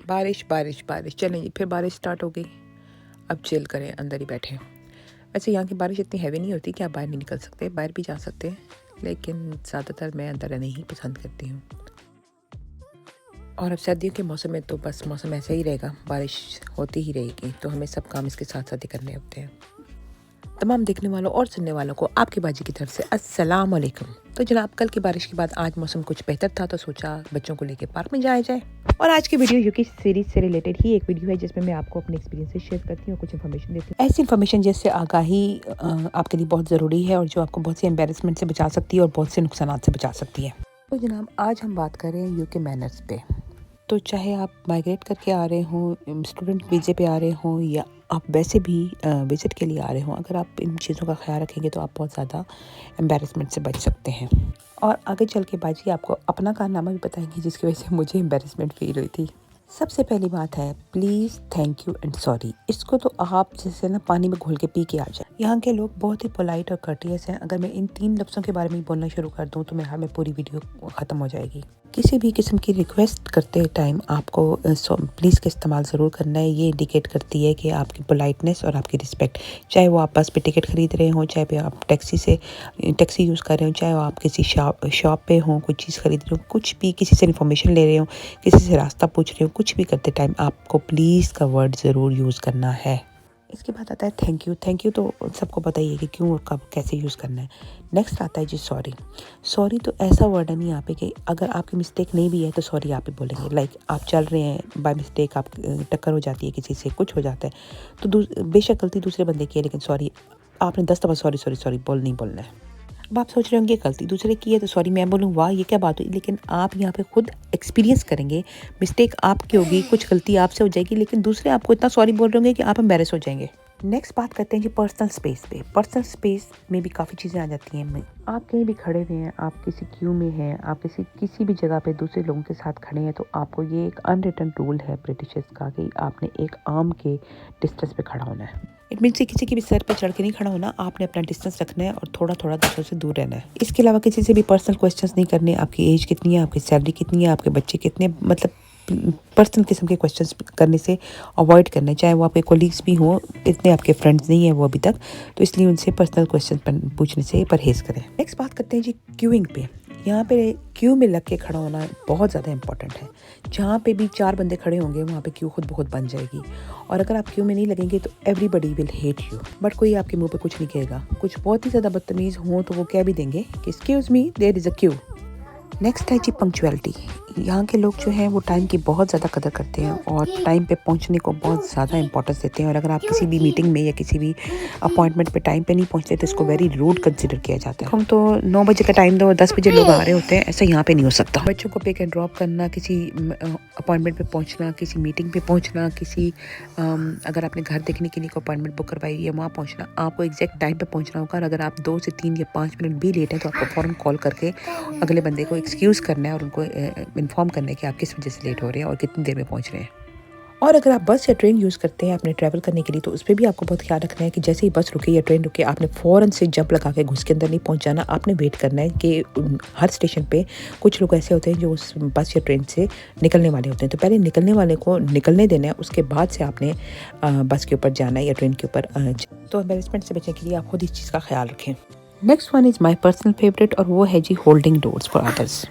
बारिश बारिश बारिश। चलें जी, फिर बारिश स्टार्ट हो गई। अब चिल करें, अंदर ही बैठे। वैसे यहाँ की बारिश इतनी हैवी नहीं होती कि आप बाहर नहीं निकल सकते, बाहर भी जा सकते हैं, लेकिन ज़्यादातर मैं अंदर रहना ही पसंद करती हूँ। और अब सर्दियों के मौसम में तो बस मौसम ऐसा ही रहेगा, बारिश होती ही रहेगी, तो हमें सब काम इसके साथ साथ ही करने होते हैं। तमाम देखने वालों और सुनने वालों को आपकी बाजी की तरफ से अस्सलाम वालेकुम। तो जनाब, कल की बारिश के बाद आज मौसम कुछ बेहतर था, तो सोचा बच्चों को लेके पार्क में जाया जाए। और आज की वीडियो यूकी सीरीज से रिलेटेड ही एक वीडियो है, जिसमें मैं आपको अपने एक्सपीरियंस से शेयर करती हूँ, कुछ इन्फॉर्मेशन देती हूँ। ऐसी इन्फॉर्मेशन जिससे आगाही आपके लिए बहुत ज़रूरी है और जो आपको बहुत सी एम्बेरसमेंट से बचा सकती है और बहुत से नुकसान से बचा सकती है। तो जनाब, आज हम बात कर रहे हैं यूके मैनर्स पे। तो चाहे आप माइग्रेट करके आ रहे हों, स्टूडेंट वीज़े पे आ रहे हों, या आप वैसे भी विज़िट के लिए आ रहे हों, अगर आप इन चीज़ों का ख्याल रखेंगे तो आप बहुत ज़्यादा एम्बेरसमेंट से बच सकते हैं। और आगे चल के बाजी आपको अपना कारनामा भी बताएंगे जिसकी वजह से मुझे एम्बेरसमेंट फील हुई थी। सबसे पहली बात है please, thank you and sorry. इसको तो आप जैसे ना पानी में घोल के पी के आ जाए। यहाँ के लोग बहुत ही पोलाइट और कर्टियस हैं। अगर मैं इन 3 लफ्ज़ों के बारे में बोलना शुरू कर दूँ तो मेरे पूरी वीडियो ख़त्म हो जाएगी। किसी भी किस्म की रिक्वेस्ट करते टाइम आपको प्लीज़ का इस्तेमाल ज़रूर करना है। ये इंडिकेट करती है कि आपकी पोलाइटनेस और आपकी रिस्पेक्ट, चाहे वो आप बस पे टिकट खरीद रहे हों, चाहे आप टैक्सी यूज़ कर रहे हो, चाहे वो आप किसी शॉप पे हों, कोई चीज़ खरीद रहे हो, कुछ भी किसी से इन्फॉर्मेशन ले रहे हो, किसी से रास्ता पूछ रहे हो, कुछ भी करते टाइम आपको प्लीज़ का वर्ड ज़रूर यूज़ करना है। इसके बाद आता है थैंक यू। थैंक यू तो सबको पता ही है कि क्यों और कब कैसे यूज़ करना है। नेक्स्ट आता है जी सॉरी। सॉरी तो ऐसा वर्ड है नहीं यहाँ पे कि अगर आपकी मिस्टेक नहीं भी है तो सॉरी आप ही बोलेंगे। लाइक आप चल रहे हैं, बाय मिस्टेक आप टक्कर हो जाती है किसी से, कुछ हो जाता है, तो बेशक गलती दूसरे बंदे की है, लेकिन सॉरी आपने 10 दफ़ा सॉरी सॉरी सॉरी बोलना है। अब आप सोच रहे होंगे गलती दूसरे की है तो सॉरी मैं बोलूँ, वाह ये क्या बात हुई, लेकिन आप यहाँ पे खुद एक्सपीरियंस करेंगे। मिस्टेक आपकी होगी, कुछ गलती आपसे हो जाएगी, लेकिन दूसरे आपको इतना सॉरी बोल रहे होंगे कि आप एम्बैरेस हो जाएंगे। नेक्स्ट बात करते हैं जी पर्सनल स्पेस पे। पर्सनल स्पेस में भी काफ़ी चीज़ें आ जाती हैं। आप कहीं भी खड़े हुए हैं, आप किसी क्यू में हैं, आप किसी भी जगह पे दूसरे लोगों के साथ खड़े हैं, तो आपको ये एक अनरिटन रूल है ब्रिटिशर्स का कि आपने एक आर्म के डिस्टेंस पे खड़ा होना है। इट मीन्स किसी के भी सर पे चढ़ के नहीं खड़ा होना, आपने अपना डिस्टेंस रखना है और थोड़ा थोड़ा दूसरों से दूर रहना है। इसके अलावा किसी से भी पर्सनल क्वेश्चंस नहीं करने। आपकी एज कितनी है, आपकी सैलरी कितनी है, आपके बच्चे कितने, मतलब पर्सनल किस्म के क्वेश्चंस करने से अवॉइड करना है। चाहे वो आपके कोलीग्स भी हों, इतने आपके फ्रेंड्स नहीं हैं वो अभी तक, तो इसलिए उनसे पर्सनल क्वेश्चन पूछने से परहेज़ करें। नेक्स्ट बात करते हैं जी क्यूइंग पे। यहाँ पे क्यू में लग के खड़ा होना बहुत ज़्यादा इंपॉर्टेंट है। जहाँ पे भी 4 बंदे खड़े होंगे वहाँ पे क्यू खुद बहुत बन जाएगी, और अगर आप क्यू में नहीं लगेंगे तो everybody will hate you. But कोई आपके मुंह पे कुछ नहीं कहेगा। कुछ बहुत ही ज़्यादा बदतमीज़ हों तो वो कह भी देंगे कि excuse me, there is a queue. Next है जी पंक्चुअलिटी। यहाँ के लोग जो हैं वो टाइम की बहुत ज़्यादा कदर करते हैं और टाइम पे पहुँचने को बहुत ज़्यादा इंपॉर्टेंस देते हैं। और अगर आप किसी भी मीटिंग में या किसी भी अपॉइंटमेंट पे टाइम पे नहीं पहुँचते तो इसको वेरी रूड कंसिडर किया जाता है। हम तो 9 बजे का टाइम दो, 10 बजे लोग आ रहे होते हैं, ऐसा यहाँ पे नहीं हो सकता। बच्चों को पिक एंड ड्रॉप करना, किसी अपॉइंटमेंट पे पहुँचना, किसी मीटिंग पे पहुँचना, अगर आपने घर देखने के लिए कोई अपॉइंटमेंट बुक करवाई है वहाँ पहुँचना, आपको एग्जैक्ट टाइम पे पहुँचना होगा। और अगर आप 2 से 3 या 5 मिनट भी लेट हैं तो आपको फ़ौरन कॉल करके अगले बंदे को एक्सक्यूज़ करना है और उनको इन्फॉर्म करना है कि आप किस वजह से लेट हो रहे हैं और कितनी देर में पहुंच रहे हैं। और अगर आप बस या ट्रेन यूज़ करते हैं अपने ट्रैवल करने के लिए, तो उस पर भी आपको बहुत ख्याल रखना है कि जैसे ही बस रुके या ट्रेन रुके, आपने फ़ौरन से जंप लगा के घुस के अंदर नहीं पहुंच जाना। आपने वेट करना है कि हर स्टेशन पे कुछ लोग ऐसे होते हैं जो उस बस या ट्रेन से निकलने वाले होते हैं, तो पहले निकलने वाले को निकलने देना है, उसके बाद से आपने बस के ऊपर जाना है या ट्रेन के ऊपर। तो एम्बैरेसमेंट से बचने के लिए आप खुद इस चीज़ का ख्याल रखें। Next one is my personal favourite, और वो है जी होल्डिंग डोर्स फॉर अदर्स।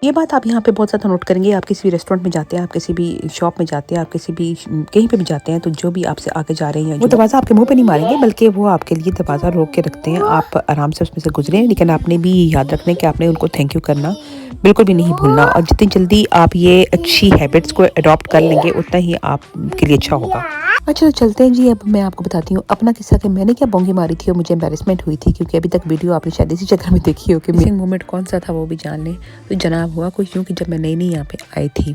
ये बात आप यहाँ पे बहुत ज़्यादा नोट करेंगे। आप किसी भी रेस्टोरेंट में जाते हैं, आप किसी भी शॉप में जाते हैं, आप किसी भी कहीं पे भी जाते हैं, तो जो भी आपसे आगे जा रहे हैं वो दरवाज़ा आपके मुंह पे नहीं मारेंगे, बल्कि वो आपके लिए दरवाज़ा रोक के रखते हैं। आप आराम से उसमें से गुजरें, लेकिन आपने भी याद रखना है कि आपने उनको थैंक यू करना बिल्कुल भी नहीं भूलना। और जितनी जल्दी आप ये अच्छी हैबिट्स को अडॉप्ट कर लेंगे उतना ही आपके लिए अच्छा होगा। अच्छा, तो चलते हैं जी। अब मैं आपको बताती हूँ अपना किस्सा कि मैंने क्या बोंगी मारी थी और मुझे एम्बैरेसमेंट हुई थी, क्योंकि अभी तक वीडियो आपने शायद इसी जगह में देखी हो कि मिसिंग मोमेंट कौन सा था वो भी जान लें। तो जनाब हुआ कुछ यूँ कि जब मैं नई यहाँ पे आई थी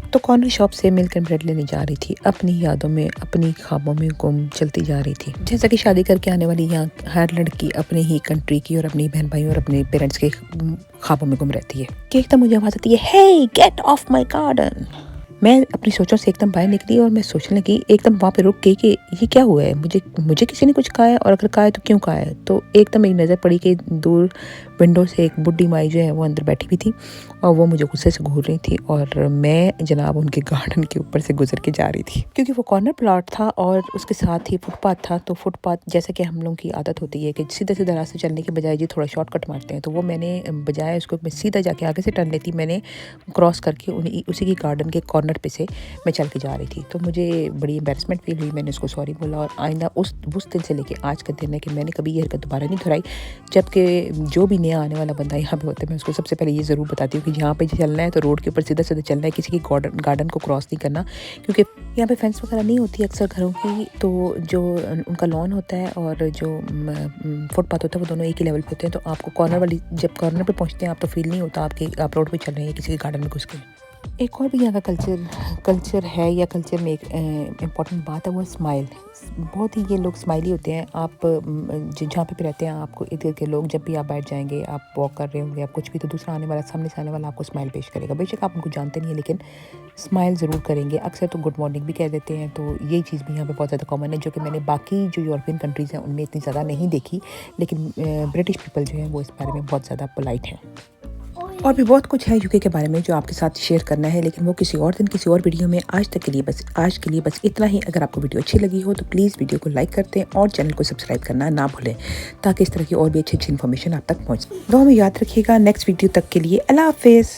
तो कॉर्नर शॉप से मिल्क एंड ब्रेड लेने जा रही थी, अपनी यादों में, अपनी ख्वाबों में गुम चलती जा रही थी। जैसा कि शादी करके आने वाली यहाँ हर लड़की अपने ही कंट्री की और अपनी बहन भाई और अपने पेरेंट्स के ख्वाबों में गुम रहती है कि एकदम मुझे आवाज़ आती है, हे गेट ऑफ माई गार्डन। मैं अपनी सोचों से एकदम बाहर निकली और मैं सोचने लगी, एकदम वहाँ पे रुक गई कि ये क्या हुआ है, मुझे किसी ने कुछ कहा है, और अगर कहा है तो क्यों कहा है। तो एकदम एक नज़र पड़ी कि दूर विंडो से एक बुढ़ी माई जो है वो अंदर बैठी हुई थी और वो मुझे गुस्से से घूर रही थी और मैं जनाब उनके गार्डन के ऊपर से गुजर के जा रही थी, क्योंकि वो कॉर्नर प्लॉट था और उसके साथ ही फुटपाथ था। तो फुटपाथ जैसे कि हम लोगों की आदत होती है कि सीधा सीधा रास्ते चलने के बजाय जी थोड़ा शॉर्टकट मारते हैं, तो वो मैंने बजाय उसको मैं सीधा जाके आगे से टर्न लेती, मैंने क्रॉस करके उसी की गार्डन के कॉर्नर पे से मैं चल के जा रही थी। तो मुझे बड़ी एम्बेरसमेंट फील हुई, मैंने उसको सॉरी बोला और आइंदा उस दिन से लेके आज का दिन है कि मैंने कभी ये हरकत दोबारा नहीं दोहराई। जबकि जो भी नया आने वाला बंदा यहाँ पे होता है मैं उसको सबसे पहले ये ज़रूर बताती हूँ कि यहाँ पे चलना है तो रोड के ऊपर सीधा सीधा चलना है, किसी की गार्डन को क्रॉस नहीं करना, क्योंकि यहाँ पे फेंस वगैरह नहीं होती अक्सर घरों की। तो जो उनका लॉन होता है और जो फुटपाथ होता है वो दोनों एक ही लेवल पे होते हैं। तो आपको जब कॉर्नर पे पहुँचते हैं आप तो फील नहीं होता आप रोड पे चल रहे हैं किसी के गार्डन में घुस के। एक और भी यहाँ का कल्चर है या कल्चर में एक इम्पॉर्टेंट बात है, वो स्माइल। बहुत ही ये लोग स्माइली होते हैं। आप जहाँ पे रहते हैं आपको इर्द गिर्द के लोग जब भी आप बैठ जाएंगे, आप वॉक कर रहे होंगे, आप कुछ भी, तो दूसरा आने वाला सामने से आने वाला आपको स्माइल पेश करेगा। बेशक आप उनको जानते नहीं है लेकिन स्माइल ज़रूर करेंगे। अक्सर तो गुड मॉर्निंग भी कह देते हैं। तो यही चीज़ भी यहाँ पे बहुत ज़्यादा कॉमन है, जो कि मैंने बाकी जो यूरोपियन कंट्रीज़ हैं उनमें इतनी ज़्यादा नहीं देखी। लेकिन ब्रिटिश पीपल जो है वो इस बारे में बहुत ज़्यादा पोलाइट हैं। और भी बहुत कुछ है यूके के बारे में जो आपके साथ शेयर करना है, लेकिन वो किसी और दिन किसी और वीडियो में। आज के लिए बस इतना ही। अगर आपको वीडियो अच्छी लगी हो तो प्लीज़ वीडियो को लाइक करते हैं और चैनल को सब्सक्राइब करना ना भूलें, ताकि इस तरह की और भी अच्छी अच्छी इन्फॉर्मेशन आप तक पहुँचे। दुआ में याद रखिएगा। नेक्स्ट वीडियो तक के लिए अल्लाह हाफिज़।